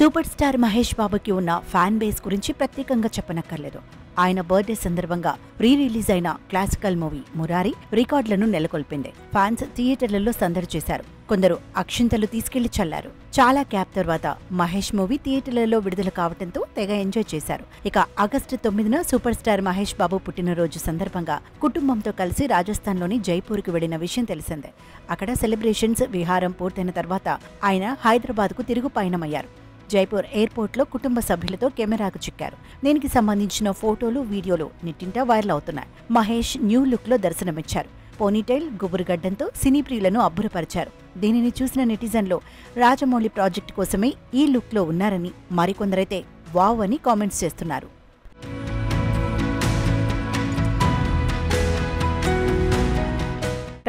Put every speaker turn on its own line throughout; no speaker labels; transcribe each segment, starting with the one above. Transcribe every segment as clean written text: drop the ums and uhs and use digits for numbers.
Super star Mahesh బాబుకి ఉన్న fan base గురించి ప్రత్యేకంగా చెప్పనక్కర్లేదు. ఆయన బర్త్డే సందర్భంగా ప్రీ రిలీజ్ అయిన క్లాసికల్ మూవీ మురారి రికార్డులను నెలకొల్పింది. ఫ్యాన్స్ థియేటర్లలో సందడి చేశారు. కొందరు అక్షింతలు తీసుకెళ్లి చల్లారు. చాలా గ్యాప్ తర్వాత మహేష్ మూవీ థియేటర్లలో విడుదల కావడంతో తెగ ఎంజాయ్ చేశారు. ఇక August 9న super star Mahesh Babu పుట్టినరోజు సందర్భంగా కుటుంబంతో కలిసి రాజస్థాన్లోని జైపూర్కి వెళ్లిన విషయం తెలిసిందే. అక్కడ సెలబ్రేషన్స్ విహారం పూర్తయిన తర్వాత ఆయన హైదరాబాద్కు తిరుగు పయనమయ్యారు. జైపూర్ ఎయిర్పోర్ట్లో కుటుంబ సభ్యులతో కెమెరాకు చిక్కారు. దీనికి సంబంధించిన ఫోటోలు, వీడియోలు నెట్టింట వైరల్ అవుతున్నాయి. మహేష్ న్యూ లుక్లో దర్శనమిచ్చారు. పోనీటైల్, గుబురుగడ్డంతో సినీ ప్రియులను అబ్బురపరిచారు. దీనిని చూసిన నెటిజన్లు రాజమౌళి ప్రాజెక్టు కోసమే ఈ లుక్లో ఉన్నారని, మరికొందరైతే వావ్ అని కామెంట్స్ చేస్తున్నారు.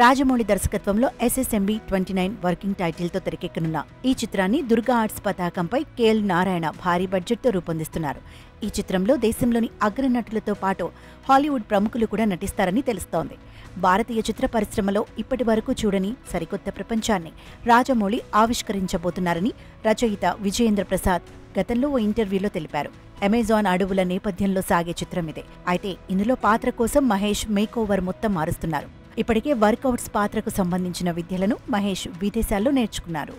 రాజమౌళి దర్శకత్వంలో SSMB 29 వర్కింగ్ టైటిల్తో తెరకెక్కనున్న ఈ చిత్రాన్ని దుర్గా ఆర్ట్స్ పతాకంపై KL నారాయణ భారీ బడ్జెట్తో రూపొందిస్తున్నారు. ఈ చిత్రంలో దేశంలోని అగ్రనటులతో పాటు హాలీవుడ్ ప్రముఖులు కూడా నటిస్తారని తెలుస్తోంది. భారతీయ చిత్ర పరిశ్రమలో ఇప్పటి వరకు చూడని సరికొత్త ప్రపంచాన్ని రాజమౌళి ఆవిష్కరించబోతున్నారని రచయిత విజయేంద్ర ప్రసాద్ గతంలో ఓ ఇంటర్వ్యూలో తెలిపారు. అమెజాన్ అడవుల నేపథ్యంలో సాగే చిత్రం ఇదే. అయితే ఇందులో పాత్ర కోసం మహేష్ మేకోవర్ మొత్తం మారుస్తున్నారు. ఇప్పటికే వర్కౌట్స్ పాత్రకు సంబంధించిన విద్యలను మహేష్ విదేశాల్లో నేర్చుకున్నారు.